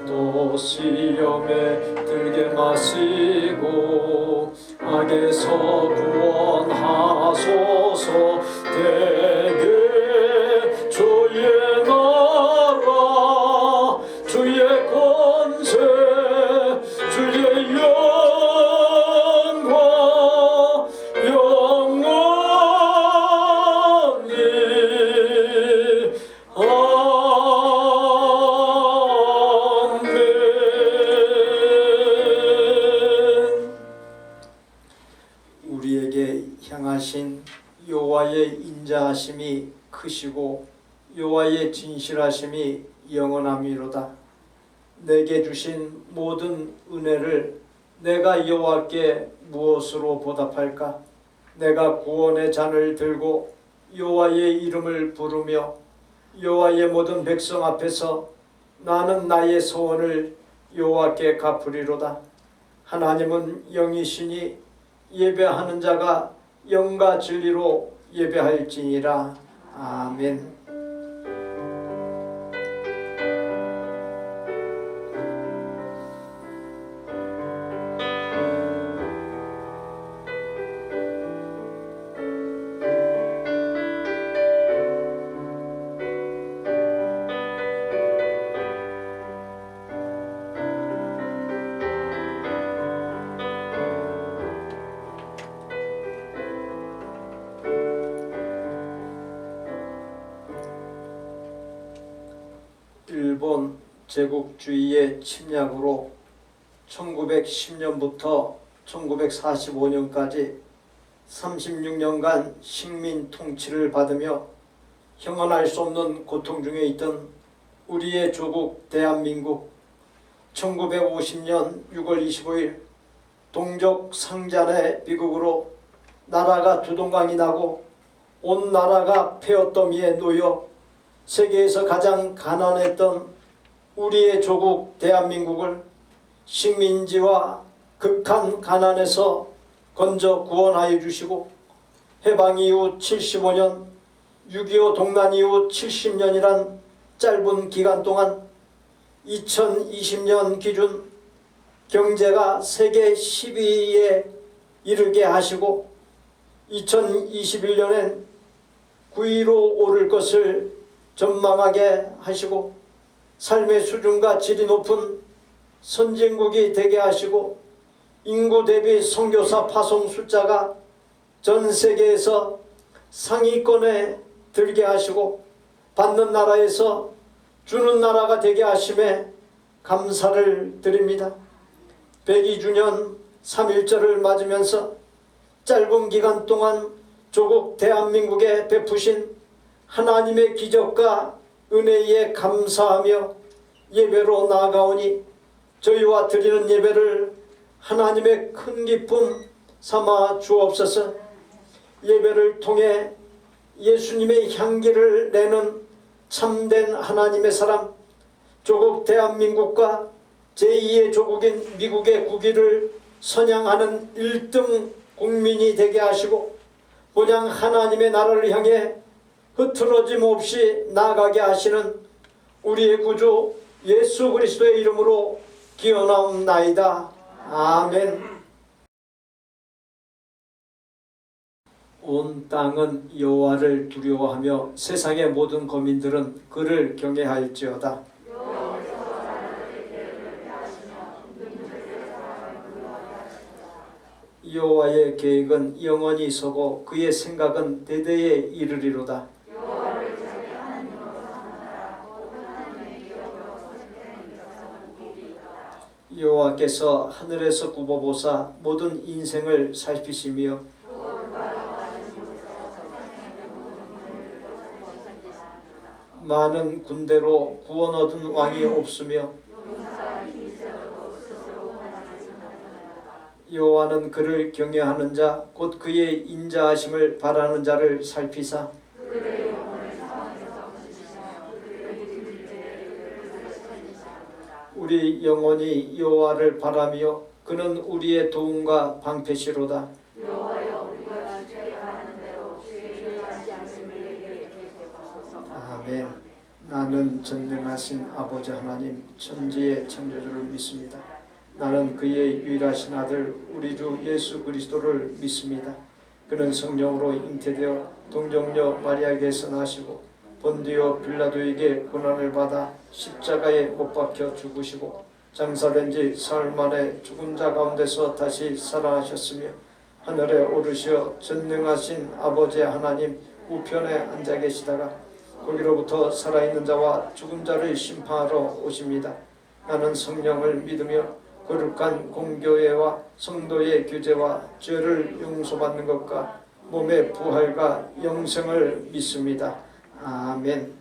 또 시험에 들게 마시고 악에서 구원하소서. 대개 주의 나라 주의 권세 주의 영광 영원히 아멘. 우리에게 향하신 여호와의 인자하심이 크시고 여호와의 진실하심이 영원함이로다. 내게 주신 모든 은혜를 내가 여호와께 무엇으로 보답할까? 내가 구원의 잔을 들고 여호와의 이름을 부르며 여호와의 모든 백성 앞에서 나는 나의 소원을 여호와께 갚으리로다. 하나님은 영이시니 예배하는 자가 영과 진리로 예배할지니라. 아멘. 일본 제국주의의 침략으로 1910년부터 1945년까지 36년간 식민 통치를 받으며 형언할 수 없는 고통 중에 있던 우리의 조국 대한민국. 1950년 6월 25일 동족 상잔의 비극으로 나라가 두동강이 나고 온 나라가 폐허더미에 놓여 세계에서 가장 가난했던 우리의 조국 대한민국을 식민지와 극한 가난에서 건져 구원하여 주시고 해방 이후 75년 6.25 동란 이후 70년이란 짧은 기간 동안 2020년 기준 경제가 세계 10위에 이르게 하시고 2021년엔 9위로 오를 것을 전망하게 하시고 삶의 수준과 질이 높은 선진국이 되게 하시고 인구 대비 선교사 파송 숫자가 전 세계에서 상위권에 들게 하시고 받는 나라에서 주는 나라가 되게 하심에 감사를 드립니다. 102주년 3.1절을 맞으면서 짧은 기간 동안 조국 대한민국에 베푸신 하나님의 기적과 은혜에 감사하며 예배로 나아가오니 저희와 드리는 예배를 하나님의 큰 기쁨 삼아 주옵소서. 예배를 통해 예수님의 향기를 내는 참된 하나님의 사람, 조국 대한민국과 제2의 조국인 미국의 국위를 선양하는 1등 국민이 되게 하시고 본향 하나님의 나라를 향해 흐트러짐 없이 나아가게 하시는 우리의 구주 예수 그리스도의 이름으로 기원하옵나이다. 아멘. 온 땅은 여호와를 두려워하며 세상의 모든 거민들은 그를 경외할지어다. 여호와의 계획은 영원히 서고 그의 생각은 대대에 이르리로다. 여호와께서 하늘에서 굽어보사 모든 인생을 살피시며 많은 군대로 구원 얻은 왕이 없으며 여호와는 그를 경외하는 자 곧 그의 인자하심을 바라는 자를 살피사 우리 영혼이 여호와를 바라며 그는 우리의 도움과 방패시로다. 아멘. 나는 전능하신 아버지 하나님 천지의 창조주를 믿습니다. 나는 그의 유일하신 아들 우리 주 예수 그리스도를 믿습니다. 그는 성령으로 잉태되어 동정녀 마리아에게서 나시고 본디오 빌라도에게 고난을 받아 십자가에 못 박혀 죽으시고 장사된 지 사흘 만에 죽은 자 가운데서 다시 살아나셨으며 하늘에 오르시어 전능하신 아버지 하나님 우편에 앉아 계시다가 거기로부터 살아있는 자와 죽은 자를 심판하러 오십니다. 나는 성령을 믿으며 거룩한 공교회와 성도의 규제와 죄를 용서받는 것과 몸의 부활과 영생을 믿습니다. 아멘.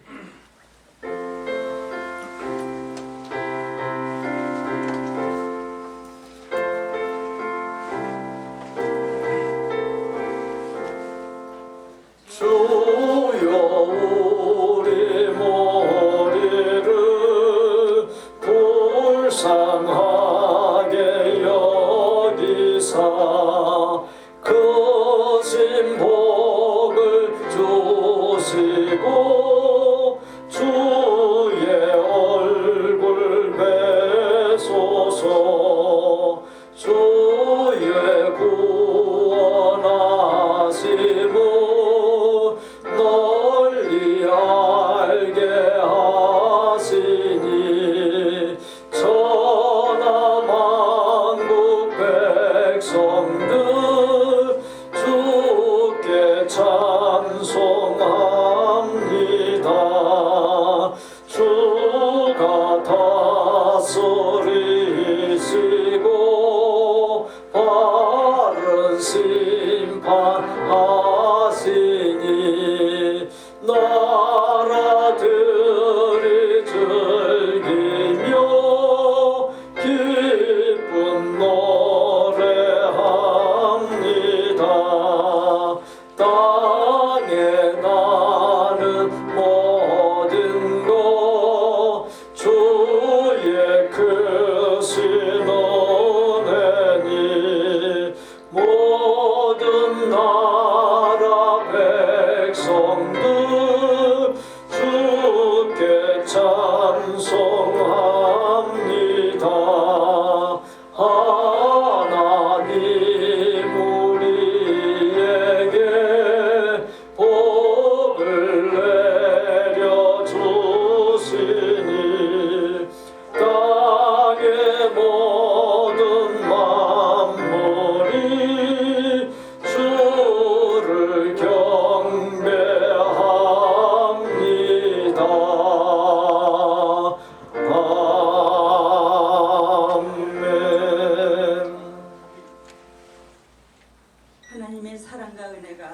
하나님의 사랑과 은혜가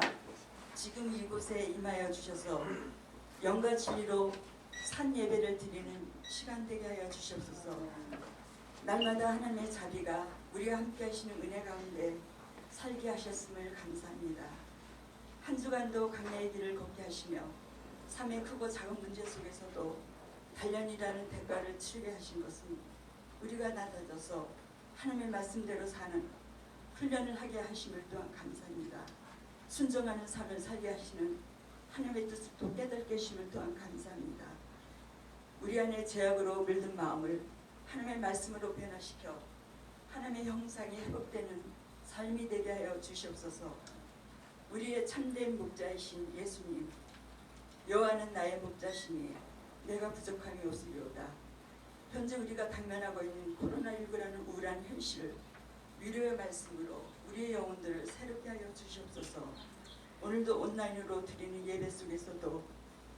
지금 이곳에 임하여 주셔서 영과 진리로 산 예배를 드리는 시간 되게 하여 주시옵소서. 날마다 하나님의 자비가 우리와 함께 하시는 은혜 가운데 살게 하셨음을 감사합니다. 한 주간도 강야의 길을 걷게 하시며 삶의 크고 작은 문제 속에서도 단련이라는 대가를 치르게 하신 것은 우리가 낮아져서 하나님의 말씀대로 사는 훈련을 하게 하심을 또한 감사합니다. 순종하는 삶을 살게 하시는 하나님의 뜻을 또 깨닫게 하심을 또한 감사합니다. 우리 안에 죄악으로 물든 마음을 하나님의 말씀으로 변화시켜 하나님의 형상이 회복되는 삶이 되게 하여 주시옵소서. 우리의 참된 목자이신 예수님, 여호와는 나의 목자시니 내가 부족함이 없으리로다. 현재 우리가 당면하고 있는 코로나19라는 우울한 현실을 위로의 말씀으로 우리의 영혼들을 새롭게 하여 주시옵소서. 오늘도 온라인으로 드리는 예배 속에서도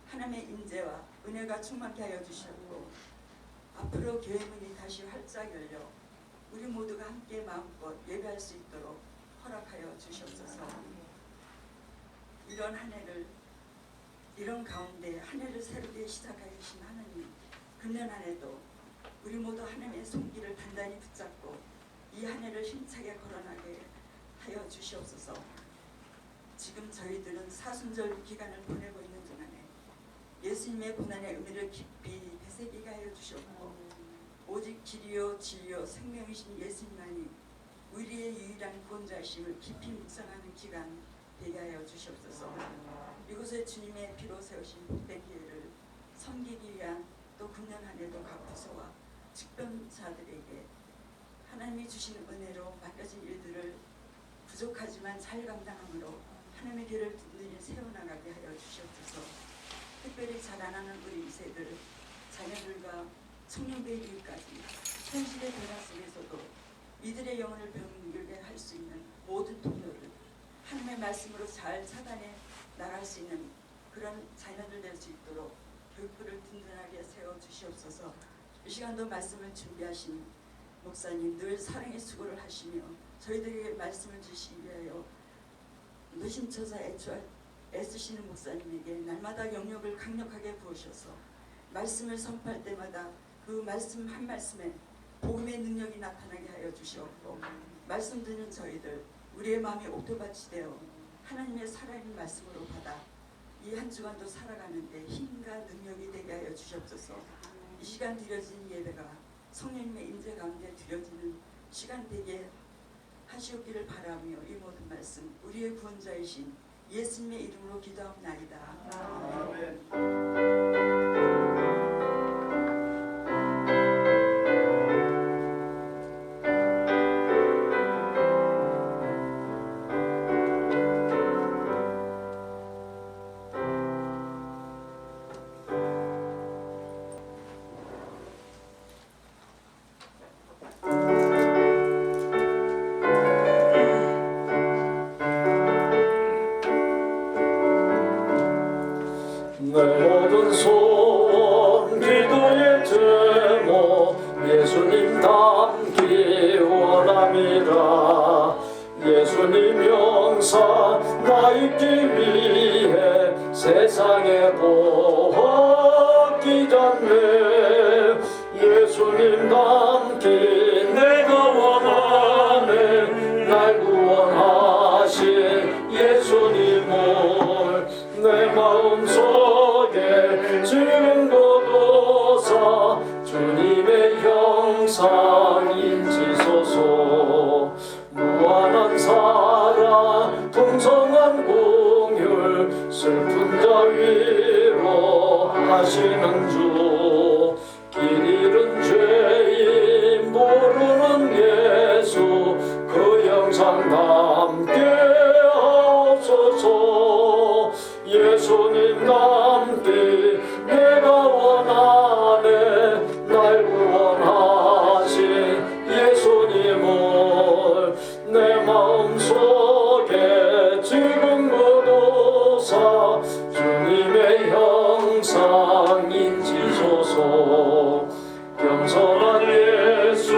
하나님의 인재와 은혜가 충만케 하여 주시옵고 앞으로 교회 문이 다시 활짝 열려 우리 모두가 함께 마음껏 예배할 수 있도록 허락하여 주시옵소서. 이런 한 해를 이런 가운데 한 해를 새롭게 시작하여 주신 하나님, 금년 한 해도 우리 모두 하나님의 손길을 단단히 붙잡고 이 한 해를 힘차게 걸어나게 하여 주시옵소서. 지금 저희들은 사순절 기간을 보내고 있는 동안에 예수님의 고난의 의미를 깊이 되새기게 하여 주셨고 오직 길이요 진리요 생명이신 예수님만이 우리의 유일한 구원자이심을 깊이 묵상하는 기간 되게 하여 주시옵소서. 이곳에 주님의 피로 세우신 복된 기회를 섬기기 위한 또 금년 한 해도 각 부서와 직병자들에게 하나님이 주시는 은혜로 맡겨진 일들을 부족하지만 잘 감당함으로 하나님의 길을 든든히 세워나가게 하여 주시옵소서. 특별히 자라나는 우리 2세들 자녀들과 청년배기까지 현실의 변화 속에서도 이들의 영혼을 병들게 할 수 있는 모든 통로를 하나님의 말씀으로 잘 차단해 나갈 수 있는 그런 자녀들 될 수 있도록 교육부를 든든하게 세워 주시옵소서. 이 시간도 말씀을 준비하신 목사님 늘 사랑의 수고를 하시며 저희들에게 말씀을 주시기 위하여 노심초사 애쓰시는 목사님에게 날마다 영역을 강력하게 부으셔서 말씀을 선포할 때마다 그 말씀 한 말씀에 복음의 능력이 나타나게 하여 주시옵고 말씀 듣는 저희들 우리의 마음이 옥토밭이 되어 하나님의 살아있는 말씀으로 받아 이 한 주간도 살아가는데 힘과 능력이 되게 하여 주시옵소서. 이 시간 드려진 예배가 성령님의 임재 가운데 드려지는 시간 되게 하시옵기를 바라며 이 모든 말씀 우리의 구원자이신 예수님의 이름으로 기도합나이다. 아멘. 내 모든 소원 기도의 제목 예수님 닮기 원함이라. 예수님 영사 나 있기 위해 세상에 복기 전에 예수님 닮기 내가 원하네. 날 구원하신 예수님을 내 마음속에 증거도사 주님의 형상 인지소서. 무한한 사랑 풍성한 공율 슬픈 자 위로 하시는 주. 길 잃은 죄인 모르는 예수 그 형상 담게 하옵소서. 예수님 닮기 내가 원하네. 날 구원하신 예수님을 내 마음속에 지금 거두사 주님의 형상 인지소서. 겸손한 예수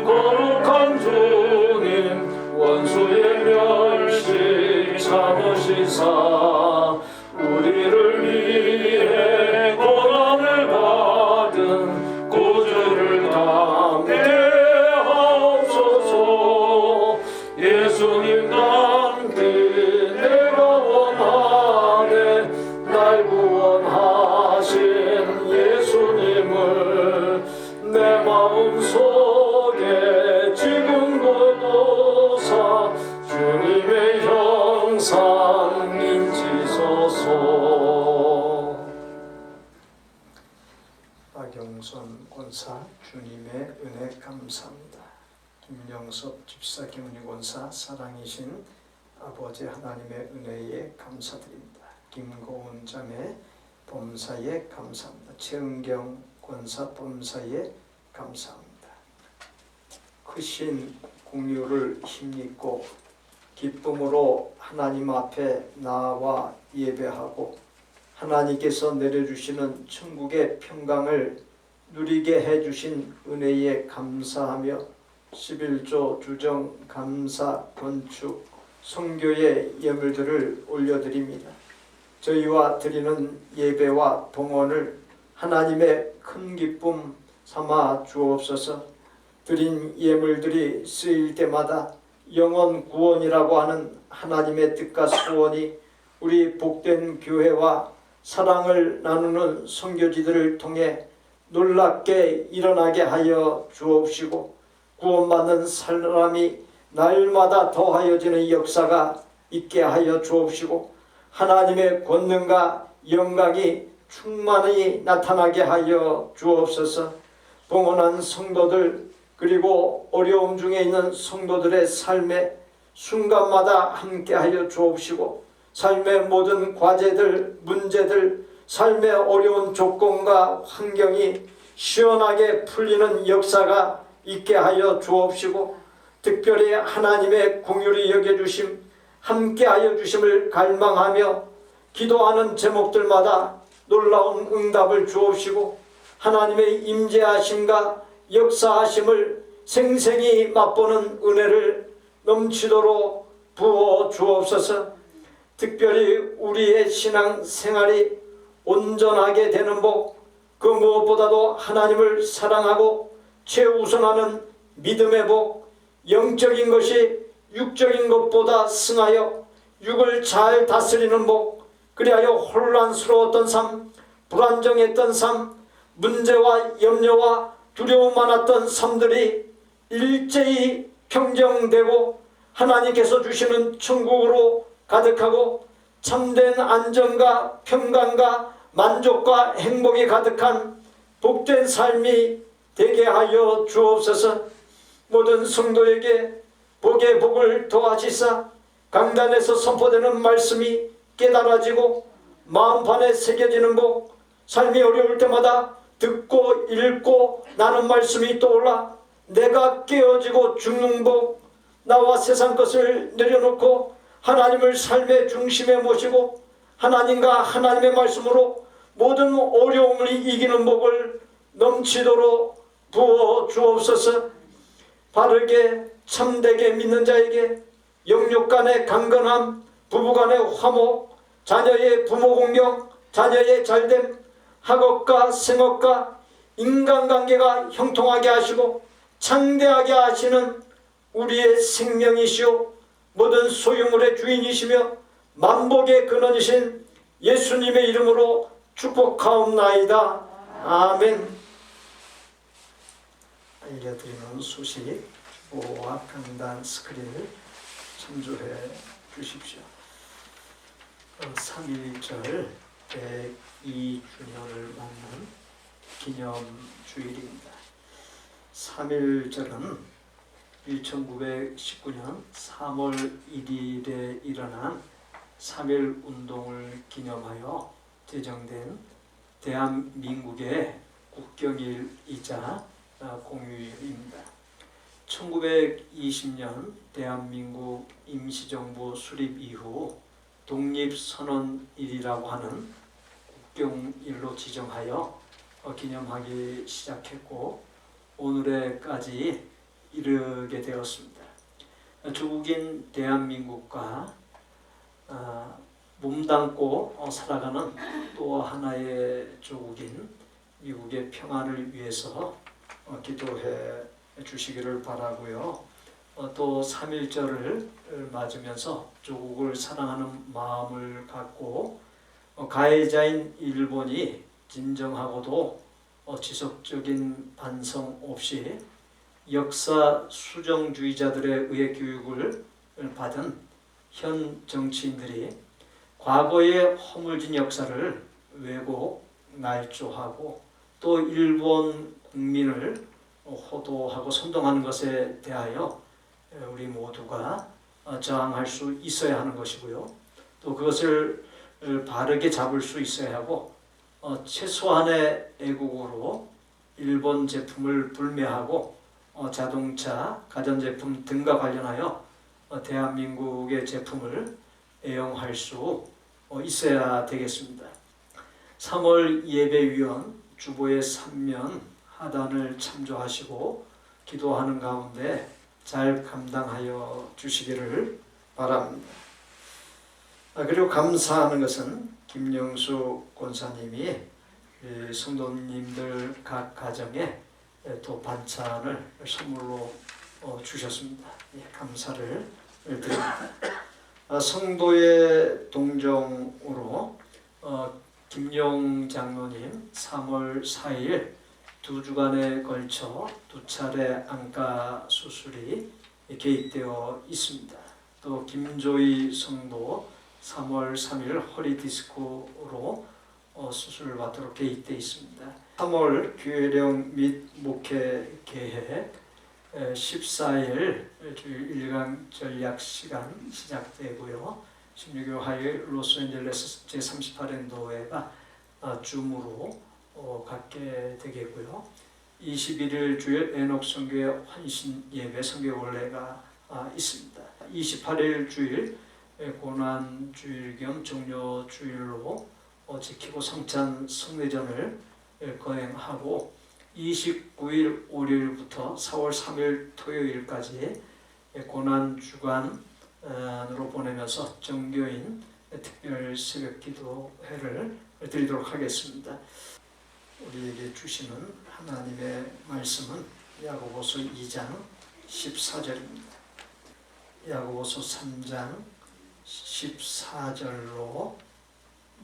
거룩한 주님 원수의 멸시 참으시사 우리를 위해 고난을 받은 구주를 담게 하옵소서. 예수님 닮기 내가 원하네. 날 구원하신 예수님을 내 마음속에 지금 거두사 주님의 형상 인지소서. 박영선 권사 주님의 은혜 감사합니다. 김영섭 집사 김은희 권사 사랑이신 아버지 하나님의 은혜에 감사드립니다. 김고은 자매 범사에 감사합니다. 최은경 권사 범사에 감사합니다. 크신 공유를 힘입고 기쁨으로 하나님 앞에 나와 예배하고 하나님께서 내려주시는 천국의 평강을 누리게 해주신 은혜에 감사하며 11조 주정 감사 건축 선교의 예물들을 올려드립니다. 저희와 드리는 예배와 동원을 하나님의 큰 기쁨 삼아 주옵소서. 드린 예물들이 쓰일 때마다 영혼 구원이라고 하는 하나님의 뜻과 소원이 우리 복된 교회와 사랑을 나누는 선교지들을 통해 놀랍게 일어나게 하여 주옵시고 구원받는 사람이 날마다 더하여지는 역사가 있게 하여 주옵시고 하나님의 권능과 영광이 충만히 나타나게 하여 주옵소서. 봉헌한 성도들 그리고 어려움 중에 있는 성도들의 삶에 순간마다 함께하여 주옵시고 삶의 모든 과제들, 문제들, 삶의 어려운 조건과 환경이 시원하게 풀리는 역사가 있게 하여 주옵시고 특별히 하나님의 공유를 여겨주심, 함께하여 주심을 갈망하며 기도하는 제목들마다 놀라운 응답을 주옵시고 하나님의 임재하심과 역사하심을 생생히 맛보는 은혜를 넘치도록 부어 주옵소서. 특별히 우리의 신앙 생활이 온전하게 되는 복, 그 무엇보다도 하나님을 사랑하고 최우선하는 믿음의 복, 영적인 것이 육적인 것보다 승하여 육을 잘 다스리는 복, 그리하여 혼란스러웠던 삶, 불안정했던 삶, 문제와 염려와 두려움 많았던 삶들이 일제히 평정되고 하나님께서 주시는 천국으로 가득하고 참된 안정과 평강과 만족과 행복이 가득한 복된 삶이 되게 하여 주옵소서. 모든 성도에게 복의 복을 더하시사 강단에서 선포되는 말씀이 깨달아지고 마음판에 새겨지는 복, 삶이 어려울 때마다 듣고 읽고 나는 말씀이 떠올라 내가 깨어지고 죽는 복, 나와 세상 것을 내려놓고 하나님을 삶의 중심에 모시고 하나님과 하나님의 말씀으로 모든 어려움을 이기는 복을 넘치도록 부어 주옵소서. 바르게 참되게 믿는 자에게 영육 간의 강건함, 부부 간의 화목, 자녀의 부모 공경, 자녀의 잘됨, 학업과 생업과 인간관계가 형통하게 하시고 창대하게 하시는 우리의 생명이시오 모든 소유물의 주인이시며 만복의 근원이신 예수님의 이름으로 축복하옵나이다. 아멘. 알려드리는 소식 주보와 강단 스크린을 참조해 주십시오. 3.1절 102주년을 맞는 기념주일입니다. 3.1절은 1919년 3월 1일에 일어난 3.1 운동을 기념하여 제정된 대한민국의 국경일이자 공휴일입니다. 1920년 대한민국 임시정부 수립 이후 독립선언일이라고 하는 국경일로 지정하여 기념하기 시작했고 오늘에까지 이르게 되었습니다. 조국인 대한민국과 몸담고 살아가는 또 하나의 조국인 미국의 평화를 위해서 기도해 주시기를 바라고요. 또 3.1절을 맞으면서 조국을 사랑하는 마음을 갖고 가해자인 일본이 진정하고도 지속적인 반성 없이 역사 수정주의자들에 의해 교육을 받은 현 정치인들이 과거의 허물진 역사를 왜곡, 날조하고 또 일본 국민을 호도하고 선동하는 것에 대하여 우리 모두가 저항할 수 있어야 하는 것이고요. 또 그것을 바르게 잡을 수 있어야 하고 최소한의 애국으로 일본 제품을 불매하고 자동차, 가전제품 등과 관련하여 대한민국의 제품을 애용할 수 있어야 되겠습니다. 3월 예배위원 주보의 3면 하단을 참조하시고 기도하는 가운데 잘 감당하여 주시기를 바랍니다. 그리고 감사하는 것은 김영수 권사님이 성도님들 각 가정에 또 반찬을 선물로 주셨습니다. 감사를 드립니다. 성도의 동정으로 김용 장로님 3월 4일 2주간에 걸쳐 2차례 안과 수술이 개입되어 있습니다. 또 김조희 성도 3월 3일 허리 디스크로 수술을 받도록 계획되어 있습니다. 3월 교회령 및 목회 계획 14일 주일 1강 전략 시간 시작되고요. 16일 화요일 로스앤젤레스 제38회 줌으로 갖게 되겠고요. 21일 주일 에녹 선교회 환신 예배 선교 원래가 있습니다. 28일 주일 고난 주일 겸 종료 주일로 지키고 성찬 성례전을 거행하고 29일 월요일부터 4월 3일 토요일까지 고난 주간으로 보내면서 정교인 특별 새벽 기도회를 드리도록 하겠습니다. 우리에게 주시는 하나님의 말씀은 야고보서 2장 14절입니다. 야고보서 3장 14절로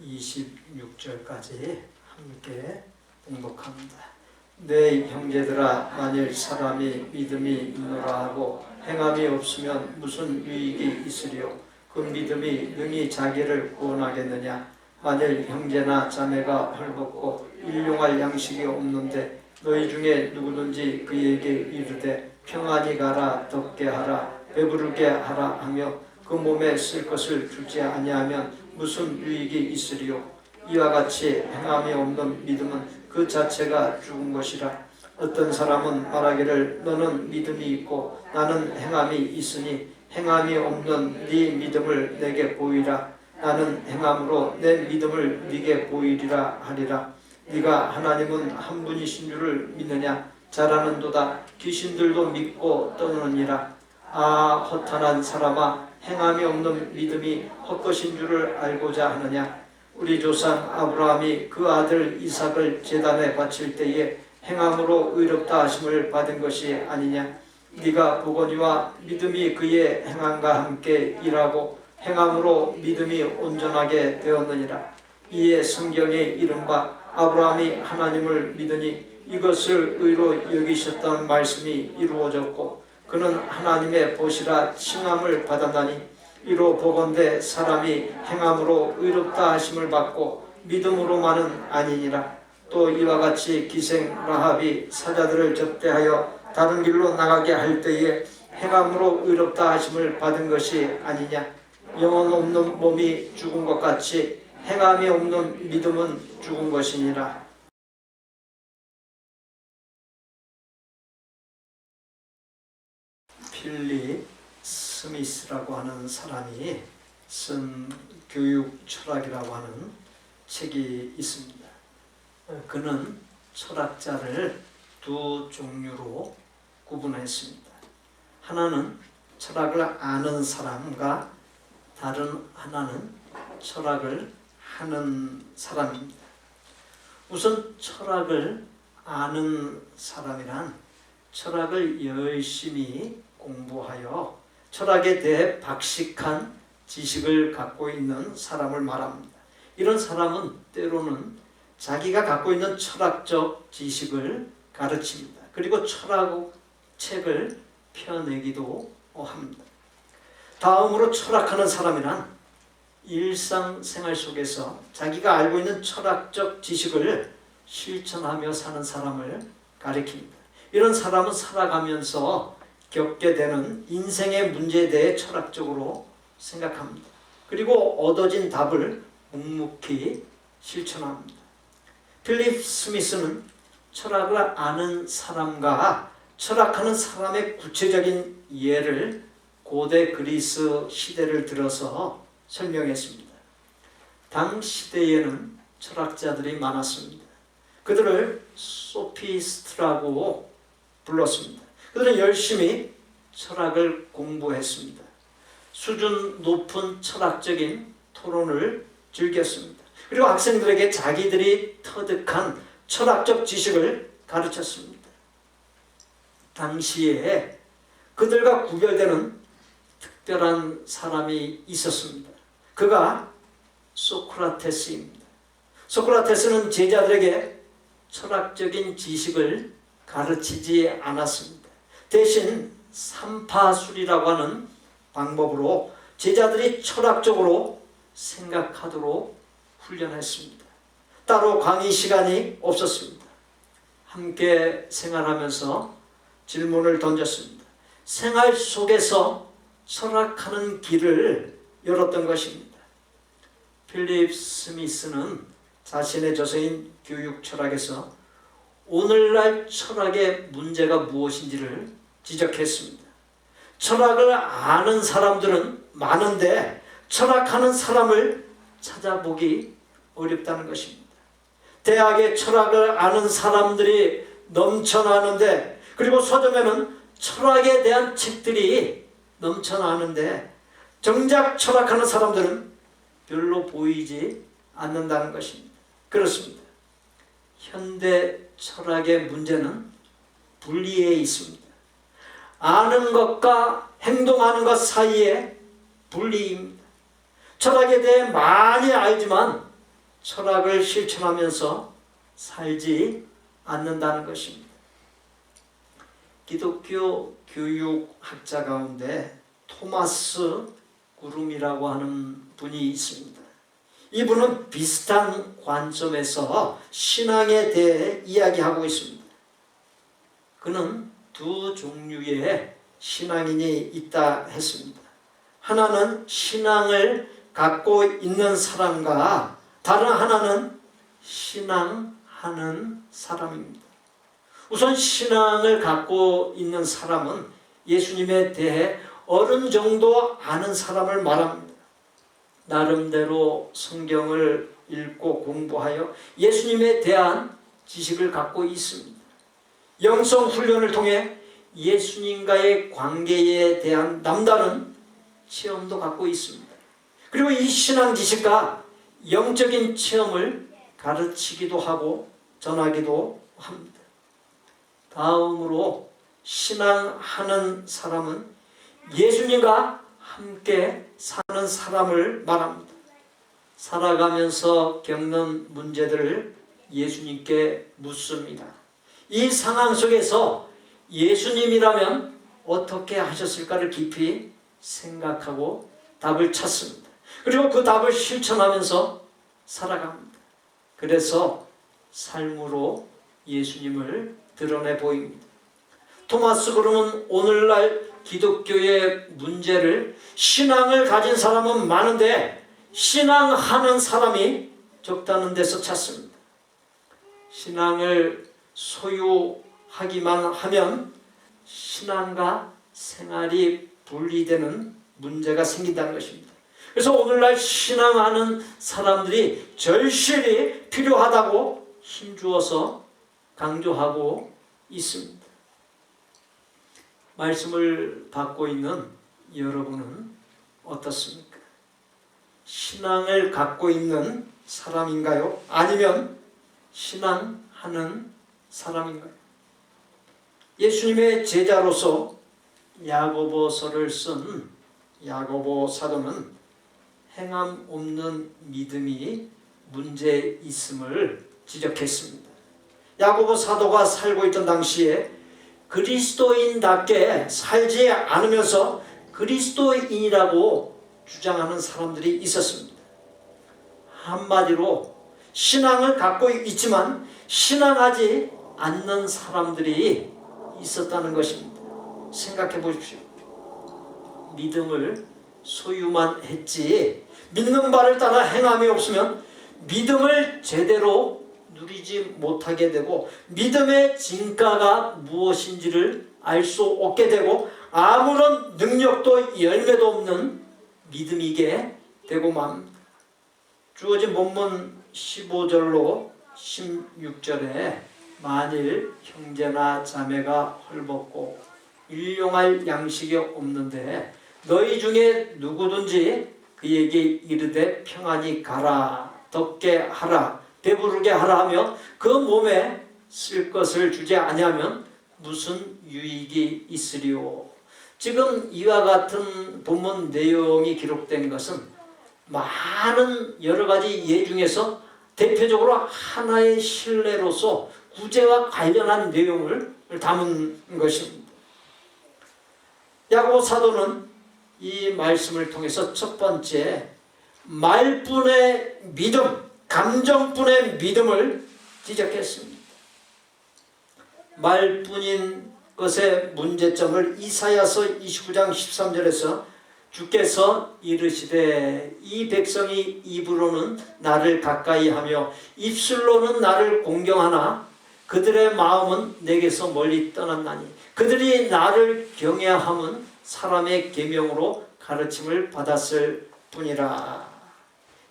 26절까지 함께 봉독합니다. 내 형제들아, 만일 사람이 믿음이 있노라 하고 행함이 없으면 무슨 유익이 있으리요? 그 믿음이 능히 자기를 구원하겠느냐? 만일 형제나 자매가 헐벗고 일용할 양식이 없는데 너희 중에 누구든지 그에게 이르되 평안히 가라, 덥게 하라, 배부르게 하라 하며 그 몸에 쓸 것을 주지 아니하면 무슨 유익이 있으리요? 이와 같이 행함이 없는 믿음은 그 자체가 죽은 것이라. 어떤 사람은 말하기를 너는 믿음이 있고 나는 행함이 있으니 행함이 없는 네 믿음을 내게 보이라. 나는 행함으로 내 믿음을 네게 보이리라 하리라. 네가 하나님은 한 분이신 줄을 믿느냐? 잘하는도다. 귀신들도 믿고 떠느니라. 아, 허탄한 사람아, 행함이 없는 믿음이 헛것인 줄을 알고자 하느냐? 우리 조상 아브라함이 그 아들 이삭을 제단에 바칠 때에 행함으로 의롭다 하심을 받은 것이 아니냐? 네가 보거니와 믿음이 그의 행함과 함께 일하고 행함으로 믿음이 온전하게 되었느니라. 이에 성경에 이른바 아브라함이 하나님을 믿으니 이것을 의로 여기셨다는 말씀이 이루어졌고 그는 하나님의 보시라 칭함을 받았나니 이로 보건대 사람이 행함으로 의롭다 하심을 받고 믿음으로만은 아니니라. 또 이와 같이 기생 라합이 사자들을 접대하여 다른 길로 나가게 할 때에 행함으로 의롭다 하심을 받은 것이 아니냐? 영혼 없는 몸이 죽은 것 같이 행함이 없는 믿음은 죽은 것이니라. 필립 스미스라고 하는 사람이 쓴 교육 철학이라고 하는 책이 있습니다. 그는 철학자를 두 종류로 구분했습니다. 하나는 철학을 아는 사람과 다른 하나는 철학을 하는 사람입니다. 우선 철학을 아는 사람이란 철학을 열심히 공부하여 철학에 대해 박식한 지식을 갖고 있는 사람을 말합니다. 이런 사람은 때로는 자기가 갖고 있는 철학적 지식을 가르칩니다. 그리고 철학 책을 펴내기도 합니다. 다음으로 철학하는 사람이란 일상생활 속에서 자기가 알고 있는 철학적 지식을 실천하며 사는 사람을 가리킵니다. 이런 사람은 살아가면서 겪게 되는 인생의 문제에 대해 철학적으로 생각합니다. 그리고 얻어진 답을 묵묵히 실천합니다. 필립 스미스는 철학을 아는 사람과 철학하는 사람의 구체적인 예를 고대 그리스 시대를 들어서 설명했습니다. 당 시대에는 철학자들이 많았습니다. 그들을 소피스트라고 불렀습니다. 그들은 열심히 철학을 공부했습니다. 수준 높은 철학적인 토론을 즐겼습니다. 그리고 학생들에게 자기들이 터득한 철학적 지식을 가르쳤습니다. 당시에 그들과 구별되는 특별한 사람이 있었습니다. 그가 소크라테스입니다. 소크라테스는 제자들에게 철학적인 지식을 가르치지 않았습니다. 대신 삼파술이라고 하는 방법으로 제자들이 철학적으로 생각하도록 훈련했습니다. 따로 강의 시간이 없었습니다. 함께 생활하면서 질문을 던졌습니다. 생활 속에서 철학하는 길을 열었던 것입니다. 필립 스미스는 자신의 저서인 교육 철학에서 오늘날 철학의 문제가 무엇인지를 지적했습니다. 철학을 아는 사람들은 많은데 철학하는 사람을 찾아보기 어렵다는 것입니다. 대학에 철학을 아는 사람들이 넘쳐나는데, 그리고 서점에는 철학에 대한 책들이 넘쳐나는데 정작 철학하는 사람들은 별로 보이지 않는다는 것입니다. 그렇습니다. 현대 철학의 문제는 분리에 있습니다. 아는 것과 행동하는 것 사이에 분리입니다. 철학에 대해 많이 알지만 철학을 실천하면서 살지 않는다는 것입니다. 기독교 교육학자 가운데 토마스 구름이라고 하는 분이 있습니다. 이분은 비슷한 관점에서 신앙에 대해 이야기하고 있습니다. 그는 두 종류의 신앙인이 있다 했습니다. 하나는 신앙을 갖고 있는 사람과 다른 하나는 신앙하는 사람입니다. 우선 신앙을 갖고 있는 사람은 예수님에 대해 어느 정도 아는 사람을 말합니다. 나름대로 성경을 읽고 공부하여 예수님에 대한 지식을 갖고 있습니다. 영성 훈련을 통해 예수님과의 관계에 대한 남다른 체험도 갖고 있습니다. 그리고 이 신앙 지식과 영적인 체험을 가르치기도 하고 전하기도 합니다. 다음으로 신앙하는 사람은 예수님과 함께 사는 사람을 말합니다. 살아가면서 겪는 문제들을 예수님께 묻습니다. 이 상황 속에서 예수님이라면 어떻게 하셨을까를 깊이 생각하고 답을 찾습니다. 그리고 그 답을 실천하면서 살아갑니다. 그래서 삶으로 예수님을 드러내 보입니다. 토마스 그룹은 오늘날 기독교의 문제를 신앙을 가진 사람은 많은데 신앙하는 사람이 적다는 데서 찾습니다. 신앙을 소유하기만 하면 신앙과 생활이 분리되는 문제가 생긴다는 것입니다. 그래서 오늘날 신앙하는 사람들이 절실히 필요하다고 힘주어서 강조하고 있습니다. 말씀을 받고 있는 여러분은 어떻습니까? 신앙을 갖고 있는 사람인가요? 아니면 신앙하는 사람인가요? 예수님의 제자로서 야고보서를 쓴 야고보 사도는 행함 없는 믿음이 문제 있음을 지적했습니다. 야고보 사도가 살고 있던 당시에 그리스도인답게 살지 않으면서 그리스도인이라고 주장하는 사람들이 있었습니다. 한마디로 신앙을 갖고 있지만 신앙하지 않는 사람들이 있었다는 것입니다. 생각해 보십시오. 믿음을 소유만 했지 믿는 바를 따라 행함이 없으면 믿음을 제대로 누리지 못하게 되고 믿음의 진가가 무엇인지를 알 수 없게 되고 아무런 능력도 열매도 없는 믿음이게 되고 맙니다. 주어진 본문 15절로 16절에 만일 형제나 자매가 헐벗고 일용할 양식이 없는데 너희 중에 누구든지 그에게 이르되 평안히 가라 덥게 하라 배부르게 하라 하며 그 몸에 쓸 것을 주지 아니하면 무슨 유익이 있으리요. 지금 이와 같은 본문 내용이 기록된 것은 많은 여러 가지 예 중에서 대표적으로 하나의 신뢰로서 구제와 관련한 내용을 담은 것입니다. 야고보 사도는 이 말씀을 통해서 첫 번째 말뿐의 믿음, 감정뿐의 믿음을 지적했습니다. 말뿐인 것의 문제점을 이사야서 29장 13절에서 주께서 이르시되 이 백성이 입으로는 나를 가까이하며 입술로는 나를 공경하나 그들의 마음은 내게서 멀리 떠났나니 그들이 나를 경외함은 사람의 계명으로 가르침을 받았을 뿐이라.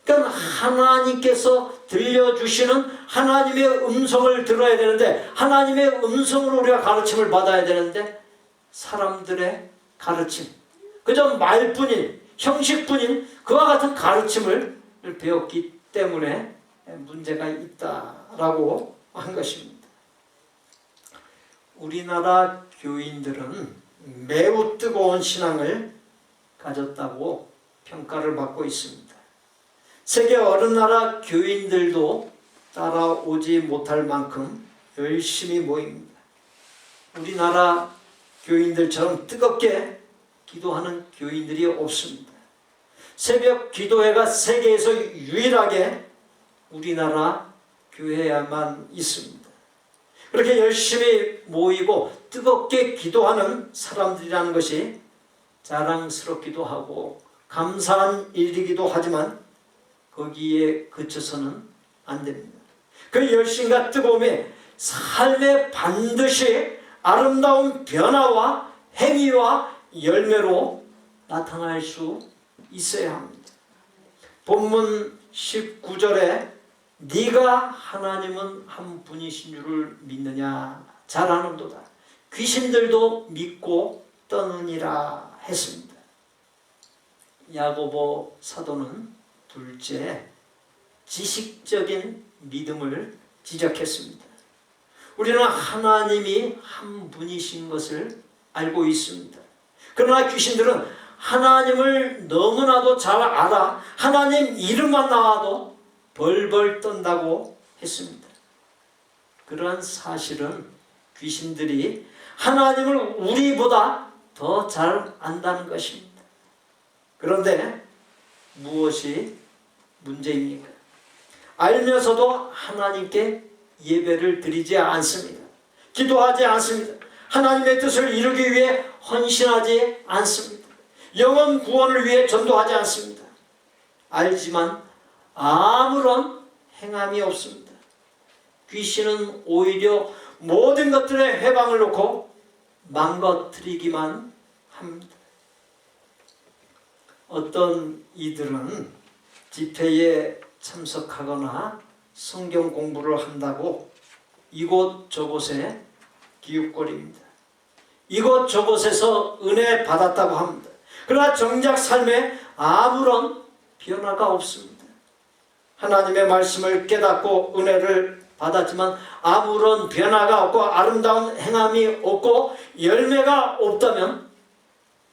그러니까 하나님께서 들려주시는 하나님의 음성을 들어야 되는데, 하나님의 음성으로 우리가 가르침을 받아야 되는데, 사람들의 가르침, 그저 말뿐인, 형식뿐인 그와 같은 가르침을 배웠기 때문에 문제가 있다라고 한 것입니다. 우리나라 교인들은 매우 뜨거운 신앙을 가졌다고 평가를 받고 있습니다. 세계 어느 나라 교인들도 따라오지 못할 만큼 열심히 모입니다. 우리나라 교인들처럼 뜨겁게 기도하는 교인들이 없습니다. 새벽 기도회가 세계에서 유일하게 우리나라 교회에만 있습니다. 그렇게 열심히 모이고 뜨겁게 기도하는 사람들이라는 것이 자랑스럽기도 하고 감사한 일이기도 하지만 거기에 그쳐서는 안 됩니다. 그 열심과 뜨거움이 삶에 반드시 아름다운 변화와 행위와 열매로 나타날 수 있어야 합니다. 본문 19절에 네가 하나님은 한 분이신 줄을 믿느냐? 잘 아는도다. 귀신들도 믿고 떠느니라 했습니다. 야고보 사도는 둘째, 지식적인 믿음을 지적했습니다. 우리는 하나님이 한 분이신 것을 알고 있습니다. 그러나 귀신들은 하나님을 너무나도 잘 알아 하나님 이름만 나와도 벌벌 떤다고 했습니다. 그러한 사실은 귀신들이 하나님을 우리보다 더 잘 안다는 것입니다. 그런데 무엇이 문제입니까? 알면서도 하나님께 예배를 드리지 않습니다. 기도하지 않습니다. 하나님의 뜻을 이루기 위해 헌신하지 않습니다. 영혼 구원을 위해 전도하지 않습니다. 알지만 아무런 행함이 없습니다. 귀신은 오히려 모든 것들의 해방을 놓고 망가뜨리기만 합니다. 어떤 이들은 집회에 참석하거나 성경 공부를 한다고 이곳 저곳에 기웃거립니다. 이곳 저곳에서 은혜 받았다고 합니다. 그러나 정작 삶에 아무런 변화가 없습니다. 하나님의 말씀을 깨닫고 은혜를 받았지만 아무런 변화가 없고 아름다운 행함이 없고 열매가 없다면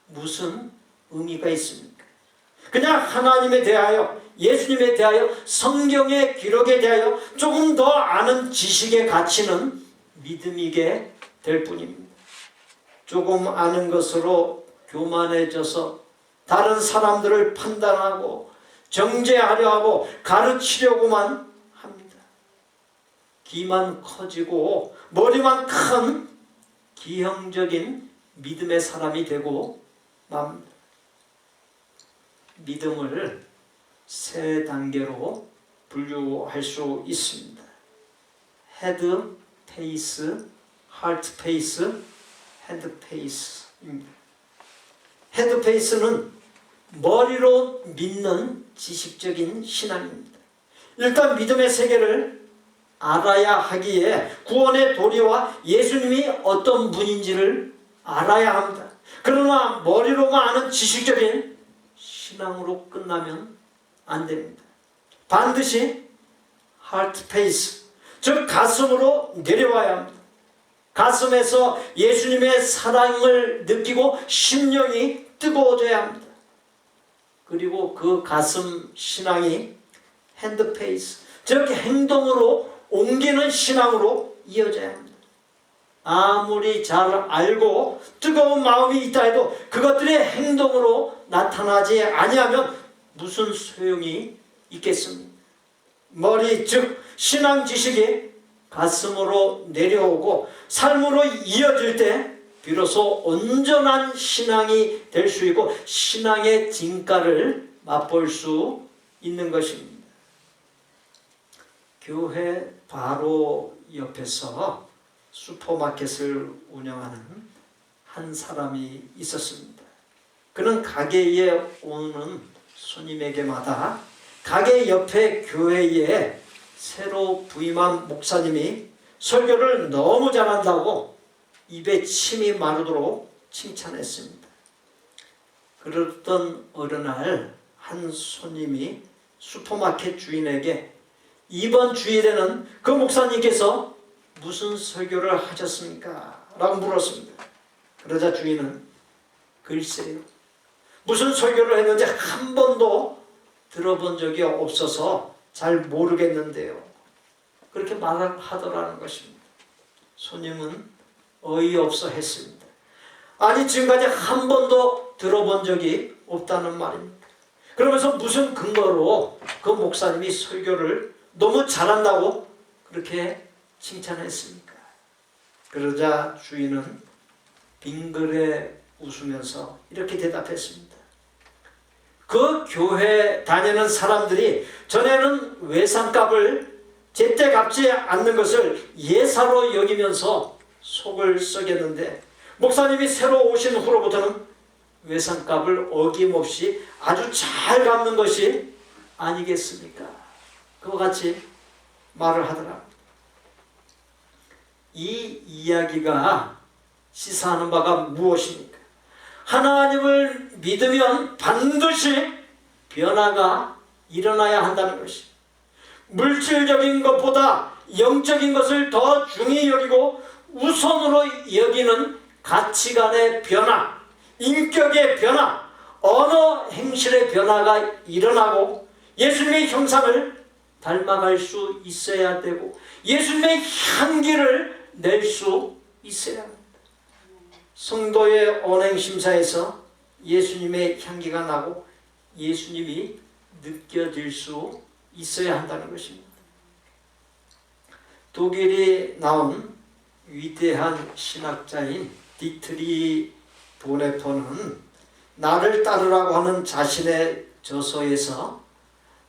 무슨 의미가 있습니까? 그냥 하나님에 대하여, 예수님에 대하여, 성경의 기록에 대하여 조금 더 아는 지식의 가치는 믿음이게 될 뿐입니다. 조금 아는 것으로 교만해져서 다른 사람들을 판단하고 정죄하려 하고 가르치려고만 합니다. 귀만 커지고 머리만 큰 기형적인 믿음의 사람이 되고 맙니다. 믿음을 세 단계로 분류할 수 있습니다. 헤드 페이스, 하트 페이스, 핸드 페이스입니다. 헤드 페이스는 머리로 믿는 지식적인 신앙입니다. 일단 믿음의 세계를 알아야 하기에 구원의 도리와 예수님이 어떤 분인지를 알아야 합니다. 그러나 머리로만 아는 지식적인 신앙으로 끝나면 안 됩니다. 반드시 heart pace, 즉 가슴으로 내려와야 합니다. 가슴에서 예수님의 사랑을 느끼고 심령이 뜨거워져야 합니다. 그리고 그 가슴 신앙이 hand pace, 즉 행동으로 옮기는 신앙으로 이어져야 합니다. 아무리 잘 알고 뜨거운 마음이 있다 해도 그것들의 행동으로 나타나지 아니하면 무슨 소용이 있겠습니까? 머리 즉 신앙 지식이 가슴으로 내려오고 삶으로 이어질 때 비로소 온전한 신앙이 될 수 있고 신앙의 진가를 맛볼 수 있는 것입니다. 교회 바로 옆에서 슈퍼마켓을 운영하는 한 사람이 있었습니다. 그는 가게에 오는 손님에게마다 가게 옆에 교회에 새로 부임한 목사님이 설교를 너무 잘한다고 입에 침이 마르도록 칭찬했습니다. 그러던 어느 날 한 손님이 슈퍼마켓 주인에게 이번 주일에는 그 목사님께서 무슨 설교를 하셨습니까? 라고 물었습니다. 그러자 주인은 글쎄요, 무슨 설교를 했는지 한 번도 들어본 적이 없어서 잘 모르겠는데요. 그렇게 말하더라는 것입니다. 손님은 어이없어 했습니다. 아니, 지금까지 한 번도 들어본 적이 없다는 말입니다. 그러면서 무슨 근거로 그 목사님이 설교를 너무 잘한다고 그렇게 칭찬했습니까? 그러자 주인은 빙그레 웃으면서 이렇게 대답했습니다. 그 교회 다니는 사람들이 전에는 외상값을 제때 갚지 않는 것을 예사로 여기면서 속을 썩였는데 목사님이 새로 오신 후로부터는 외상값을 어김없이 아주 잘 갚는 것이 아니겠습니까? 그와 같이 말을 하더라. 이 이야기가 시사하는 바가 무엇입니까? 하나님을 믿으면 반드시 변화가 일어나야 한다는 것이, 물질적인 것보다 영적인 것을 더 중히 여기고 우선으로 여기는 가치관의 변화, 인격의 변화, 언어 행실의 변화가 일어나고 예수님의 형상을 닮아갈 수 있어야 되고 예수님의 향기를 낼 수 있어야 합니다. 성도의 언행심사에서 예수님의 향기가 나고 예수님이 느껴질 수 있어야 한다는 것입니다. 독일이 나온 위대한 신학자인 디트리 보네퍼는 나를 따르라고 하는 자신의 저서에서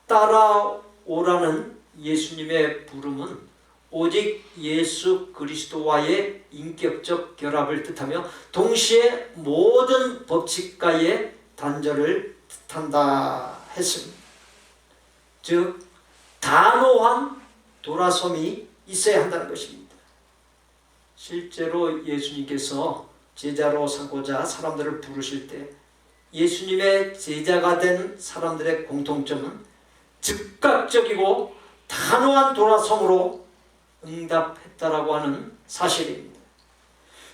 따라오라는 예수님의 부름은 오직 예수 그리스도와의 인격적 결합을 뜻하며 동시에 모든 법칙과의 단절을 뜻한다 했습니다. 즉 단호한 돌아섬이 있어야 한다는 것입니다. 실제로 예수님께서 제자로 삼고자 사람들을 부르실 때 예수님의 제자가 된 사람들의 공통점은 즉각적이고 단호한 돌아섬으로 응답했다라고 하는 사실입니다.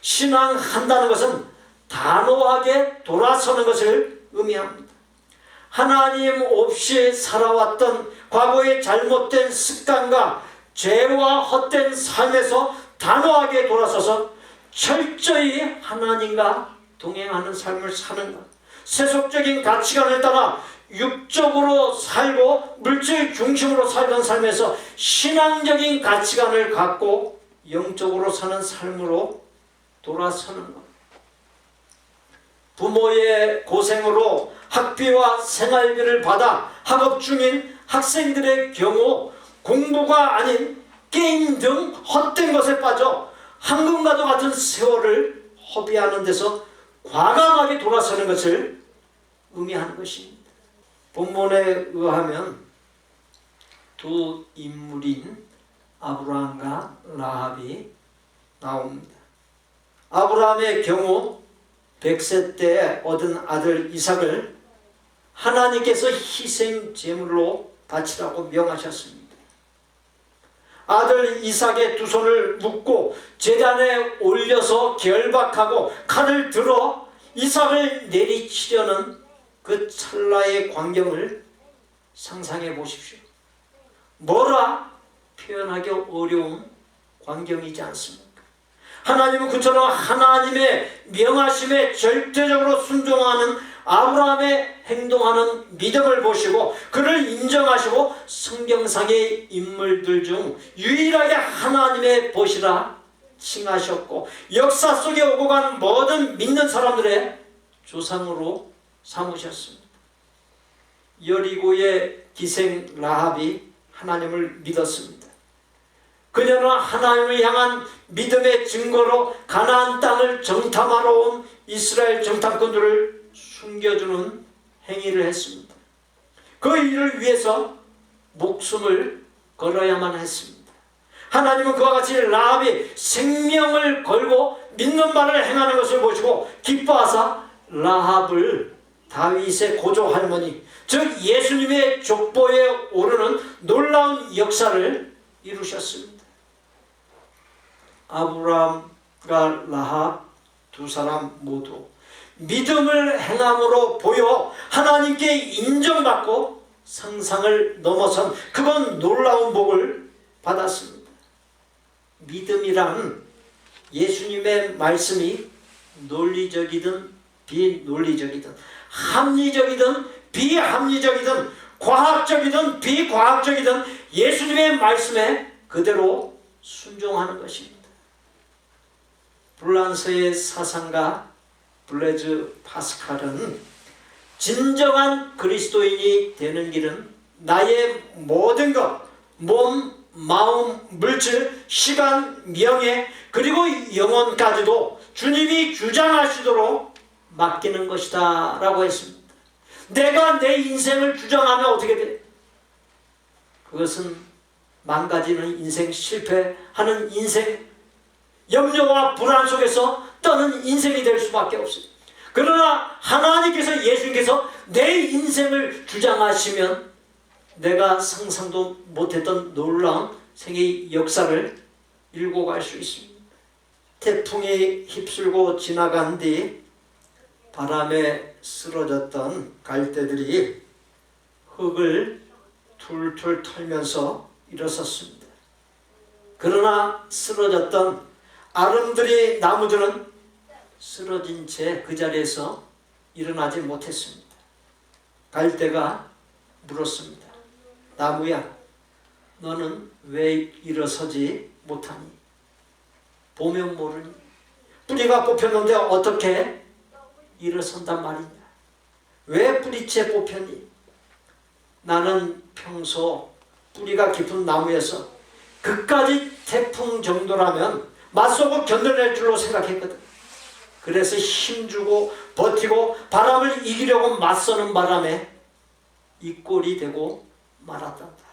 신앙한다는 것은 단호하게 돌아서는 것을 의미합니다. 하나님 없이 살아왔던 과거의 잘못된 습관과 죄와 헛된 삶에서 단호하게 돌아서서 철저히 하나님과 동행하는 삶을 사는 것, 세속적인 가치관을 따라 육적으로 살고 물질 중심으로 살던 삶에서 신앙적인 가치관을 갖고 영적으로 사는 삶으로 돌아서는 것, 부모의 고생으로 학비와 생활비를 받아 학업 중인 학생들의 경우 공부가 아닌 게임 등 헛된 것에 빠져 황금과도 같은 세월을 허비하는 데서 과감하게 돌아서는 것을 의미하는 것입니다. 본문에 의하면 두 인물인 아브라함과 라합이 나옵니다. 아브라함의 경우 100세 때 얻은 아들 이삭을 하나님께서 희생 제물로 바치라고 명하셨습니다. 아들 이삭의 두 손을 묶고 제단에 올려서 결박하고 칼을 들어 이삭을 내리치려는 그 찰나의 광경을 상상해 보십시오. 뭐라 표현하기 어려운 광경이지 않습니까? 하나님은 그처럼 하나님의 명하심에 절대적으로 순종하는 아브라함의 행동하는 믿음을 보시고 그를 인정하시고 성경상의 인물들 중 유일하게 하나님의 보시라 칭하셨고 역사 속에 오고 간 모든 믿는 사람들의 조상으로 삼으셨습니다. 여리고의 기생 라합이 하나님을 믿었습니다. 그녀는 하나님을 향한 믿음의 증거로 가나안 땅을 정탐하러 온 이스라엘 정탐꾼들을 숨겨주는 행위를 했습니다. 그 일을 위해서 목숨을 걸어야만 했습니다. 하나님은 그와 같이 라합이 생명을 걸고 믿는 말을 행하는 것을 보시고 기뻐하사 라합을 다윗의 고조 할머니, 즉 예수님의 족보에 오르는 놀라운 역사를 이루셨습니다. 아브라함과 라합 두 사람 모두 믿음을 행함으로 보여 하나님께 인정받고 상상을 넘어선 그건 놀라운 복을 받았습니다. 믿음이란 예수님의 말씀이 논리적이든 비논리적이든 합리적이든 비합리적이든 과학적이든 비과학적이든 예수님의 말씀에 그대로 순종하는 것입니다. 프랑스의 사상가 블레즈 파스칼은 진정한 그리스도인이 되는 길은 나의 모든 것, 몸, 마음, 물질, 시간, 명예 그리고 영혼까지도 주님이 주장하시도록 맡기는 것이다 라고 했습니다. 내가 내 인생을 주장하면 어떻게 돼? 그것은 망가지는 인생, 실패하는 인생, 염려와 불안 속에서 떠는 인생이 될 수밖에 없어요. 그러나 하나님께서, 예수님께서 내 인생을 주장하시면 내가 상상도 못했던 놀라운 생의 역사를 일고 갈 수 있습니다. 태풍이 휩쓸고 지나간 뒤 바람에 쓰러졌던 갈대들이 흙을 툴툴 털면서 일어섰습니다. 그러나 쓰러졌던 아름드리 나무들은 쓰러진 채 그 자리에서 일어나지 못했습니다. 갈대가 물었습니다. 나무야, 너는 왜 일어서지 못하니? 보면 모르니? 뿌리가 뽑혔는데 어떻게 일어선단 말이냐? 왜 뿌리채 뽑혔니? 나는 평소 뿌리가 깊은 나무에서 그까지 태풍 정도라면 맞서고 견뎌낼 줄로 생각했거든. 그래서 힘주고 버티고 바람을 이기려고 맞서는 바람에 이 꼴이 되고 말았단다.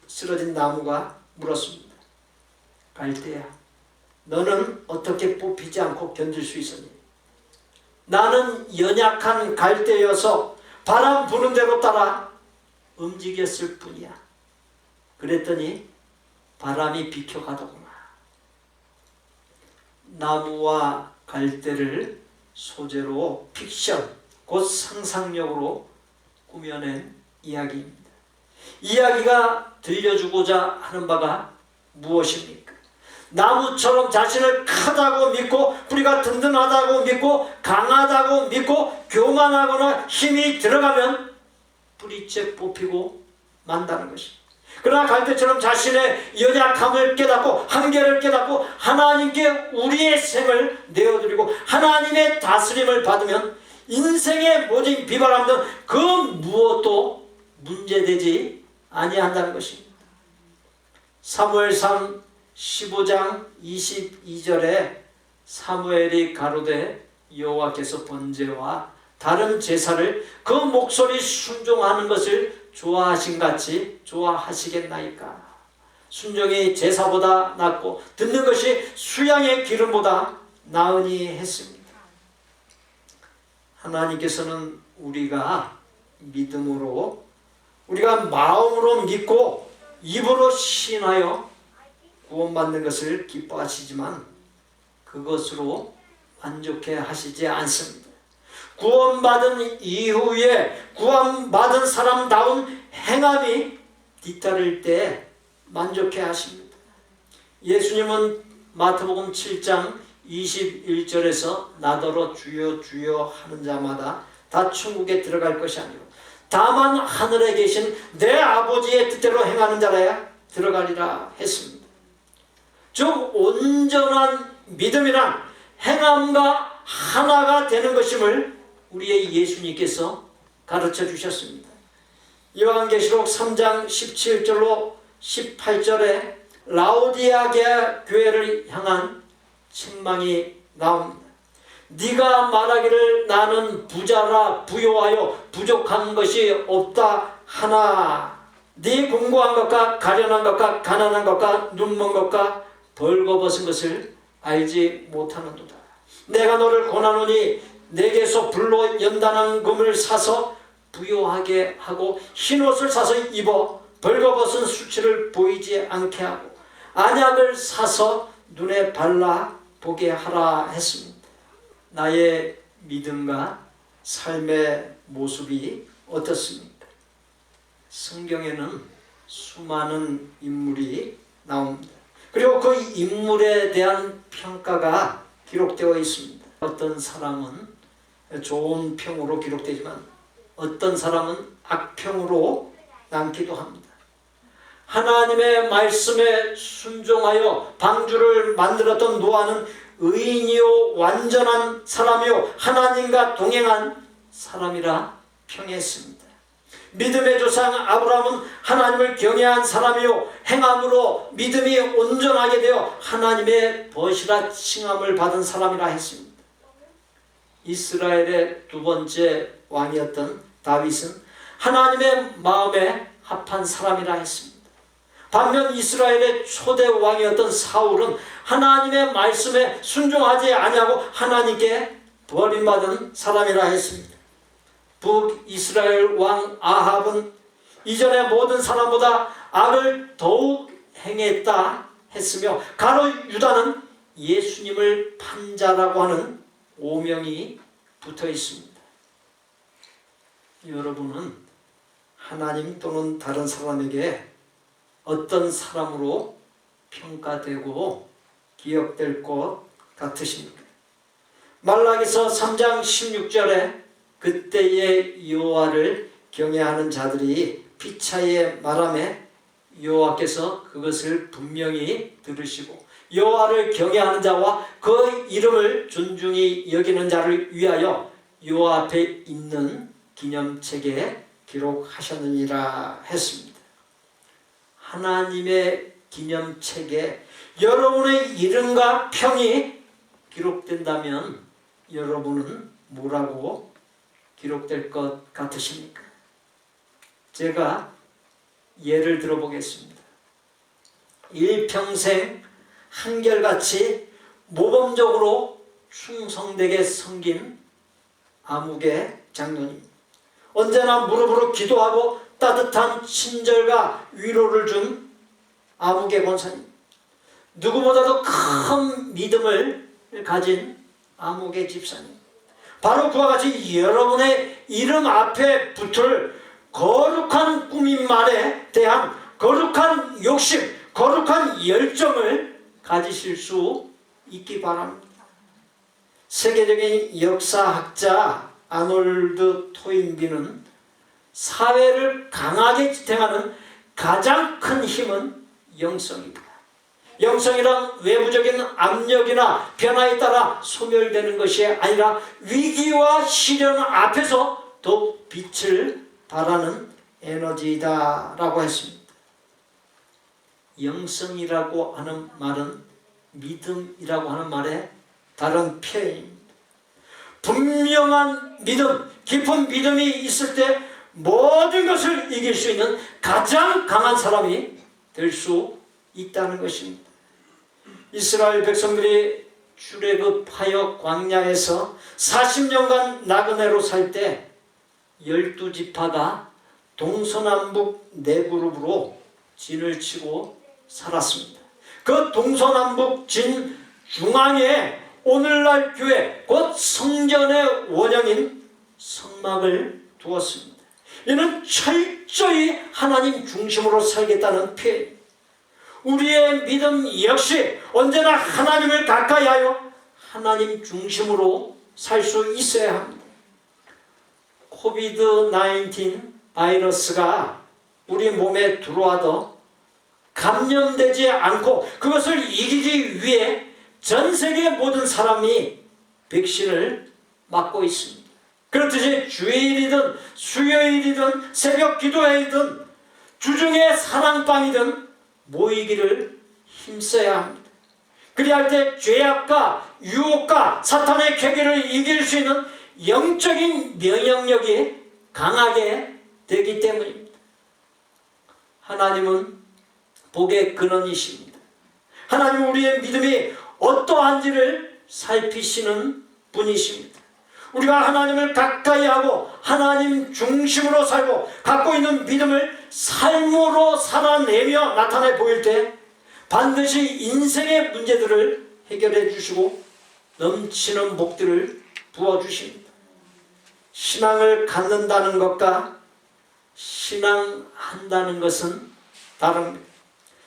쓰러진 나무가 물었습니다. 갈대야, 너는 어떻게 뽑히지 않고 견딜 수 있었니? 나는 연약한 갈대여서 바람 부는 대로 따라 움직였을 뿐이야. 그랬더니 바람이 비켜가더구나. 나무와 갈대를 소재로 픽션, 곧 상상력으로 꾸며낸 이야기입니다. 이야기가 들려주고자 하는 바가 무엇입니까? 나무처럼 자신을 크다고 믿고 뿌리가 든든하다고 믿고 강하다고 믿고 교만하거나 힘이 들어가면 뿌리채 뽑히고 만다는 것입니다. 그러나 갈대처럼 자신의 연약함을 깨닫고 한계를 깨닫고 하나님께 우리의 생을 내어드리고 하나님의 다스림을 받으면 인생의 모든 비바람은 그 무엇도 문제되지 아니한다는 것입니다. 사무엘상 15장 22절에 사무엘이 가로되 여호와께서 번제와 다른 제사를 그 목소리 순종하는 것을 좋아하신 같이 좋아하시겠나이까. 순종이 제사보다 낫고 듣는 것이 수양의 기름보다 나으니 했습니다. 하나님께서는 우리가 믿음으로, 우리가 마음으로 믿고 입으로 신하여 구원받는 것을 기뻐하시지만 그것으로 만족해 하시지 않습니다. 구원받은 이후에 구원받은 사람다운 행함이 뒤따를 때 만족해 하십니다. 예수님은 마태복음 7장 21절에서 나더러 주여 주여 하는 자마다 다 천국에 들어갈 것이 아니고 다만 하늘에 계신 내 아버지의 뜻대로 행하는 자라야 들어가리라 했습니다. 즉 온전한 믿음이란 행함과 하나가 되는 것임을 우리의 예수님께서 가르쳐 주셨습니다. 요한계시록 3장 17절로 18절에 라오디아 교회를 향한 책망이 나옵니다. 네가 말하기를 나는 부자라 부요하여 부족한 것이 없다 하나 네 공고한 것과 가련한 것과 가난한 것과 눈먼 것과 벌거벗은 것을 알지 못하는도다. 내가 너를 권하노니 내게서 불로 연단한 금을 사서 부요하게 하고 흰옷을 사서 입어 벌거벗은 수치를 보이지 않게 하고 안약을 사서 눈에 발라 보게 하라 했습니다. 나의 믿음과 삶의 모습이 어떻습니까? 성경에는 수많은 인물이 나옵니다. 그리고 그 인물에 대한 평가가 기록되어 있습니다. 어떤 사람은 좋은 평으로 기록되지만 어떤 사람은 악평으로 남기도 합니다. 하나님의 말씀에 순종하여 방주를 만들었던 노아는 의인이요 완전한 사람이요 하나님과 동행한 사람이라 평했습니다. 믿음의 조상 아브라함은 하나님을 경외한 사람이요 행함으로 믿음이 온전하게 되어 하나님의 벗이라 칭함을 받은 사람이라 했습니다. 이스라엘의 두 번째 왕이었던 다윗은 하나님의 마음에 합한 사람이라 했습니다. 반면 이스라엘의 초대 왕이었던 사울은 하나님의 말씀에 순종하지 아니하고 하나님께 버림받은 사람이라 했습니다. 북이스라엘 왕 아합은 이전의 모든 사람보다 악을 더욱 행했다 했으며 가로 유다는 예수님을 판자라고 하는 오명이 붙어 있습니다. 여러분은 하나님 또는 다른 사람에게 어떤 사람으로 평가되고 기억될 것 같으십니까? 말라기서 3장 16절에 그때의 여호와를 경외하는 자들이 피차에 말하매 여호와께서 그것을 분명히 들으시고 여호와를 경외하는 자와 그 이름을 존중히 여기는 자를 위하여 여호와 앞에 있는 기념책에 기록하셨느니라 했습니다. 하나님의 기념책에 여러분의 이름과 평이 기록된다면 여러분은 뭐라고 기록될 것 같으십니까? 제가 예를 들어보겠습니다. 일평생 한결같이 모범적으로 충성되게 섬긴 아무개 장로님, 언제나 무릎으로 기도하고 따뜻한 친절과 위로를 준 아무개 권사님, 누구보다도 큰 믿음을 가진 아무개 집사님, 바로 그와 같이 여러분의 이름 앞에 붙을 거룩한 꾸민 말에 대한 거룩한 욕심, 거룩한 열정을 가지실 수 있기 바랍니다. 세계적인 역사학자 아놀드 토인비는 사회를 강하게 지탱하는 가장 큰 힘은 영성입니다. 영성이란 외부적인 압력이나 변화에 따라 소멸되는 것이 아니라 위기와 시련 앞에서 더욱 빛을 발하는 에너지다라고 했습니다. 영성이라고 하는 말은 믿음이라고 하는 말의 다른 표현입니다. 분명한 믿음, 깊은 믿음이 있을 때 모든 것을 이길 수 있는 가장 강한 사람이 될 수 있다는 것입니다. 이스라엘 백성들이 출애굽하여 광야에서 40년간 나그네로 살 때 12지파가 동서남북 네 그룹으로 진을 치고 살았습니다. 그 동서남북 진 중앙에 오늘날 교회, 곧 성전의 원형인 성막을 두었습니다. 이는 철저히 하나님 중심으로 살겠다는 표현. 우리의 믿음 역시 언제나 하나님을 가까이하여 하나님 중심으로 살 수 있어야 합니다. 코비드-19 바이러스가 우리 몸에 들어와도 감염되지 않고 그것을 이기기 위해 전 세계 모든 사람이 백신을 맞고 있습니다. 그렇듯이 주일이든 수요일이든 새벽 기도회이든 주중에 사랑방이든 모이기를 힘써야 합니다. 그리할 때 죄악과 유혹과 사탄의 계계를 이길 수 있는 영적인 면역력이 강하게 되기 때문입니다. 하나님은 복의 근원이십니다. 하나님은 우리의 믿음이 어떠한지를 살피시는 분이십니다. 우리가 하나님을 가까이 하고 하나님 중심으로 살고 갖고 있는 믿음을 삶으로 살아내며 나타내 보일 때 반드시 인생의 문제들을 해결해 주시고 넘치는 복들을 부어주십니다. 신앙을 갖는다는 것과 신앙한다는 것은 다릅니다.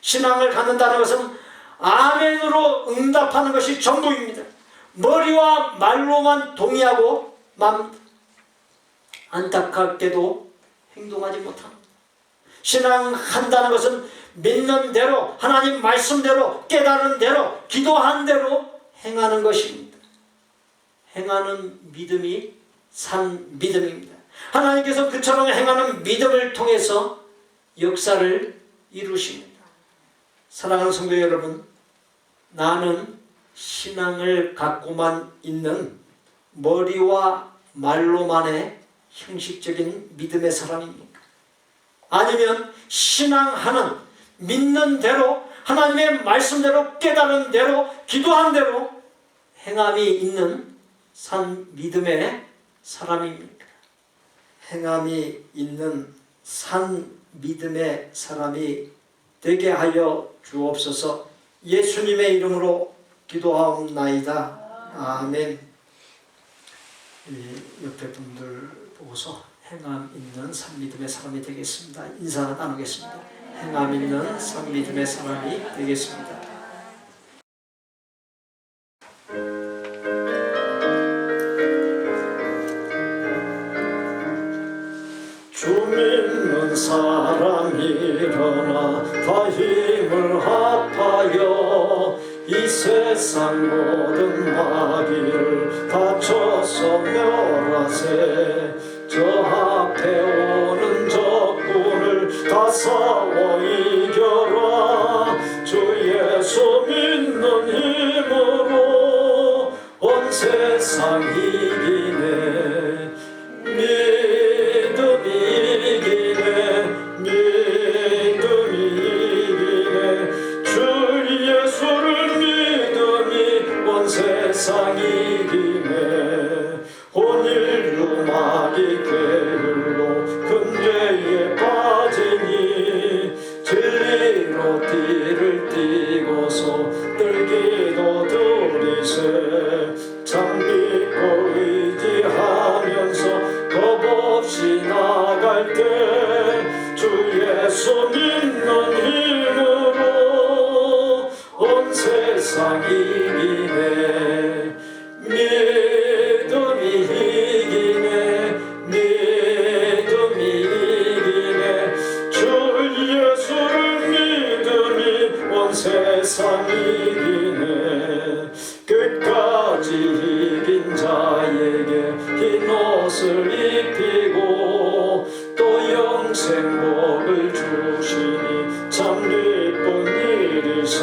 신앙을 갖는다는 것은 아멘으로 응답하는 것이 전부입니다. 머리와 말로만 동의하고 맙니다. 안타깝게도 행동하지 못합니다. 신앙한다는 것은 믿는 대로 하나님 말씀대로 깨달은 대로 기도한 대로 행하는 것입니다. 행하는 믿음이 산 믿음입니다. 하나님께서 그처럼 행하는 믿음을 통해서 역사를 이루십니다. 사랑하는 성도 여러분, 나는 신앙을 갖고만 있는 머리와 말로만의 형식적인 믿음의 사람입니까? 아니면 신앙하는 믿는 대로 하나님의 말씀대로 깨달은 대로 기도한 대로 행함이 있는 산 믿음의 사람입니까? 행함이 있는 산 믿음의 사람이 되게 하여 주옵소서. 예수님의 이름으로 기도하옵나이다. 아멘. 옆에 분들 보고서 행함 있는 산 믿음의 사람이 되겠습니다. 인사 나누겠습니다. 행함 있는 산 믿음의 사람이 되겠습니다. 주 믿는 사람이 일어나 다 힘을 합하여 이 세상 모든 마귀를 다쳐서 멸하세. 저 앞에 오는 적군을 다 싸워 이겨라. 주 예수 믿는 힘으로 온 세상 이기네. 믿음이 이기네. 믿음이 이기네. 주 예수를 믿음이 온 세상 이기네. 온 인류 마귀 괴율로 큰 죄에 빠지니 진리로 띠를 띠고서 늘 기도 드리세. 참 믿고 의지하면서 겁없이 나갈 때 주 예수 믿는 힘으로 온 세상 이기네. 믿음이 이기네. 믿음이 이기네. 주 예수를 믿음이 온 세상 이기네. 끝까지 이긴 자에게 흰 옷을 입히고 또 영생복을 주시니 참 기쁜 일이세.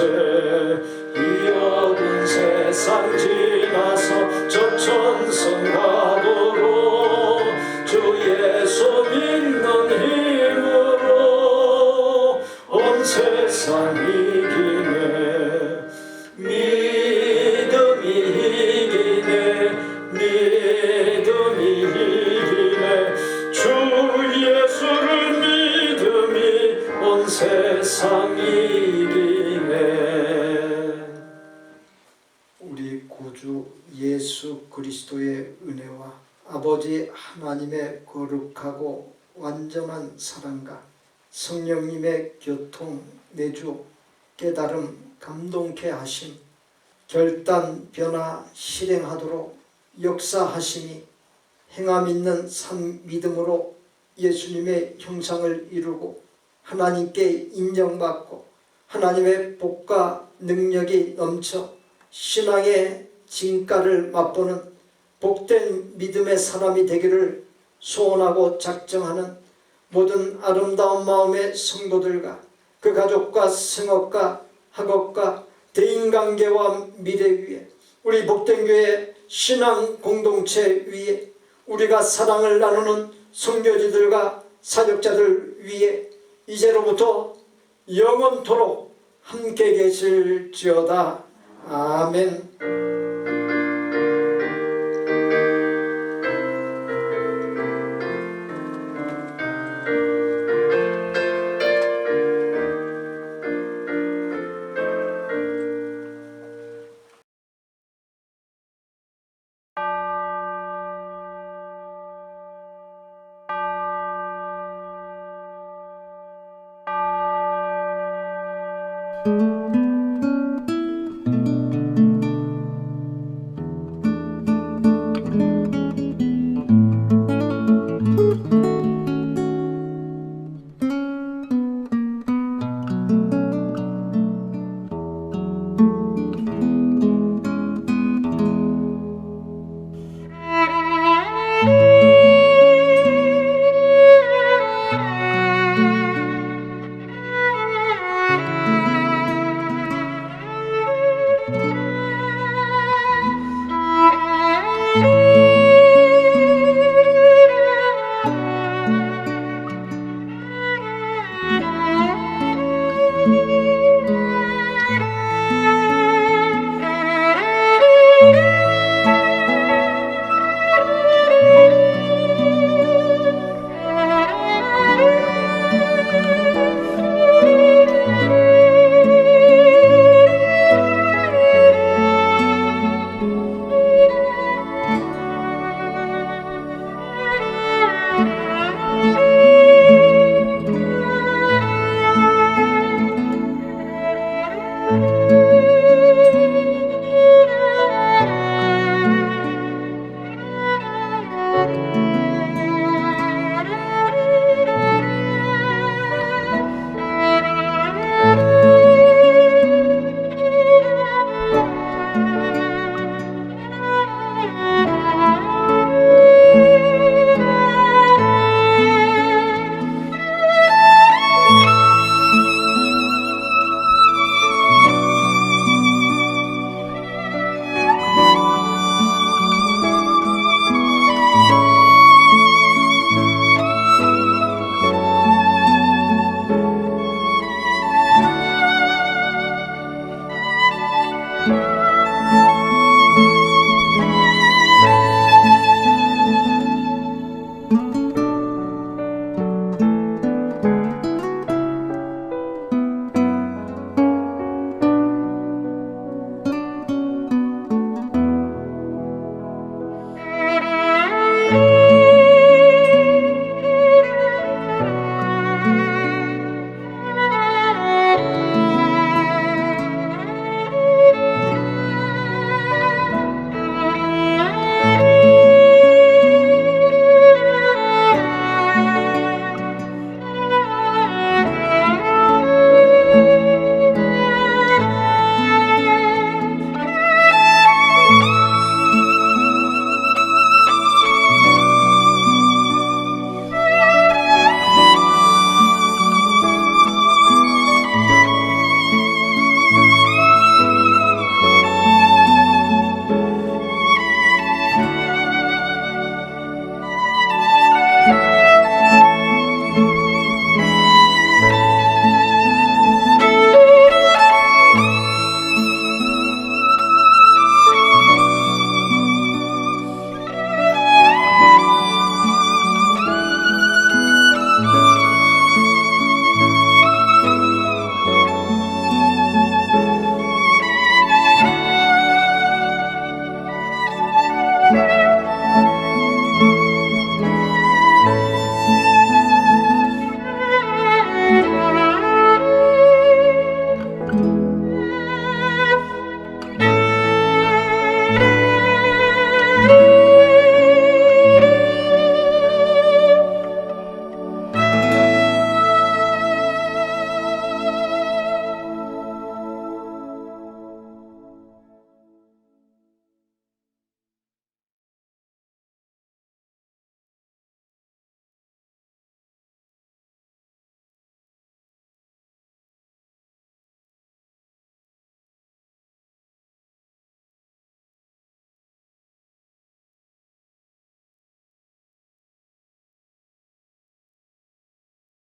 이 어두운 세상 지나서 저 천성 가도록 주 예수 믿는 힘으로 온 세상 이기네. 믿음이 이기네. 믿음이 이기네. 주 예수를 믿음이 온 세상 이기네. 우리 구주 예수 그리스도의 은혜와 아버지 하나님의 거룩하고 완전한 사랑과 성령님의 교통, 내주, 깨달음, 감동케 하심, 결단, 변화, 실행하도록 역사하심이 행함 있는 산 믿음으로 예수님의 형상을 이루고 하나님께 인정받고 하나님의 복과 능력이 넘쳐 신앙의 진가를 맛보는 복된 믿음의 사람이 되기를 소원하고 작정하는 모든 아름다운 마음의 성도들과 그 가족과 성업과 학업과 대인관계와 미래 위에 우리 복된 교회 신앙 공동체 위에 우리가 사랑을 나누는 선교지들과 사역자들 위에 이제로부터 영원토록 함께 계실지어다. 아멘.